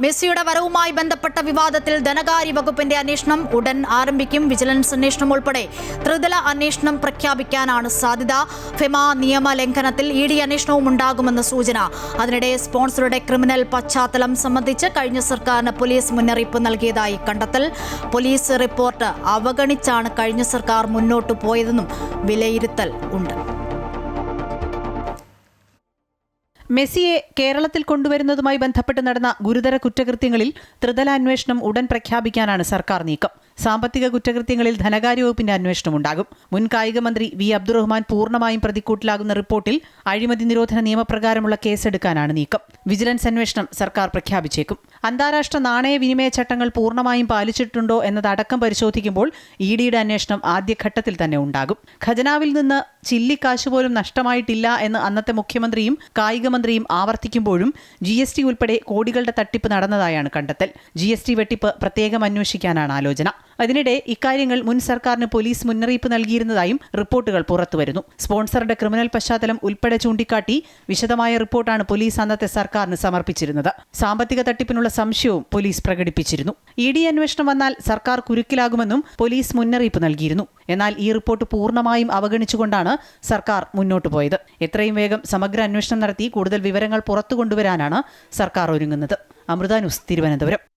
മെസ്സിയുടെ വരവുമായി ബന്ധപ്പെട്ട വിവാദത്തിൽ ധനകാര്യ വകുപ്പിന്റെ അന്വേഷണം ഉടൻ ആരംഭിക്കും. വിജിലൻസ് അന്വേഷണം ഉൾപ്പെടെ ത്രിതല അന്വേഷണം പ്രഖ്യാപിക്കാനാണ് സാധ്യത. ഫെമ നിയമ ലംഘനത്തിൽ ഇഡി അന്വേഷണവും ഉണ്ടാകുമെന്ന് സൂചന. അതിനിടെ സ്പോൺസറുടെ ക്രിമിനൽ പശ്ചാത്തലം സംബന്ധിച്ച് കഴിഞ്ഞ സർക്കാരിന് പോലീസ് മുന്നറിയിപ്പ് നൽകിയതായി കണ്ടെത്തൽ. പോലീസ് റിപ്പോർട്ട് അവഗണിച്ചാണ് കഴിഞ്ഞ സർക്കാർ മുന്നോട്ടു പോയതെന്നും വിലയിരുത്തൽ ഉണ്ട്. മെസ്സിയെ കേരളത്തിൽ കൊണ്ടുവരുന്നതുമായി ബന്ധപ്പെട്ട് നടന്ന ഗുരുതര കുറ്റകൃത്യങ്ങളിൽ ത്രിതല അന്വേഷണം ഉടൻ പ്രഖ്യാപിക്കാനാണ് സർക്കാർ നീക്കം. സാമ്പത്തിക കുറ്റകൃത്യങ്ങളിൽ ധനകാര്യ വകുപ്പിന്റെ അന്വേഷണമുണ്ടാകും. മുൻ കായിക മന്ത്രി വി അബ്ദുറഹ്മാൻ പൂർണ്ണമായും പ്രതിക്കൂട്ടിലാകുന്ന റിപ്പോർട്ടിൽ അഴിമതി നിരോധന നിയമപ്രകാരമുള്ള കേസെടുക്കാനാണ് നീക്കം. വിജിലൻസ് അന്വേഷണം സർക്കാർ പ്രഖ്യാപിച്ചേക്കും. അന്താരാഷ്ട്ര നാണയ വിനിമയ ചട്ടങ്ങൾ പൂർണ്ണമായും പാലിച്ചിട്ടുണ്ടോ എന്നതടക്കം പരിശോധിക്കുമ്പോൾ ഇഡിയുടെ അന്വേഷണം ആദ്യഘട്ടത്തിൽ തന്നെ ഉണ്ടാകും. ഖജനാവിൽ നിന്ന് ചില്ലിക്കാശ് പോലും നഷ്ടമായിട്ടില്ല എന്ന് അന്നത്തെ മുഖ്യമന്ത്രിയും കായിക മന്ത്രിയും ആവർത്തിക്കുമ്പോഴും GST ഉൾപ്പെടെ കോടികളുടെ തട്ടിപ്പ് നടന്നതായാണ് കണ്ടെത്തൽ. GST വെട്ടിപ്പ് പ്രത്യേകം അന്വേഷിക്കാനാണ് ആലോചന. അതിനിടെ ഇക്കാര്യങ്ങൾ മുൻ സർക്കാരിന് പോലീസ് മുന്നറിയിപ്പ് നൽകിയിരുന്നതായും റിപ്പോർട്ടുകൾ പുറത്തുവരുന്നു. സ്പോൺസറുടെ ക്രിമിനൽ പശ്ചാത്തലം ഉൾപ്പെടെ ചൂണ്ടിക്കാട്ടി വിശദമായ റിപ്പോർട്ടാണ് പോലീസ് അന്നത്തെ സർക്കാരിന് സമർപ്പിച്ചിരുന്നത്. സാമ്പത്തിക തട്ടിപ്പിനുള്ള സംശയവും പോലീസ് പ്രകടിപ്പിച്ചിരുന്നു. ഇഡി അന്വേഷണം വന്നാൽ സർക്കാർ കുരുക്കിലാകുമെന്നും പോലീസ് മുന്നറിയിപ്പ് നൽകിയിരുന്നു. എന്നാൽ ഈ റിപ്പോർട്ട് പൂർണ്ണമായും അവഗണിച്ചുകൊണ്ടാണ് സർക്കാർ മുന്നോട്ടു പോയത്. എത്രയും വേഗം സമഗ്ര അന്വേഷണം നടത്തി കൂടുതൽ വിവരങ്ങൾ പുറത്തുകൊണ്ടുവരാനാണ് സർക്കാർ ഒരുങ്ങുന്നത്. അമൃത ന്യൂസ്, തിരുവനന്തപുരം.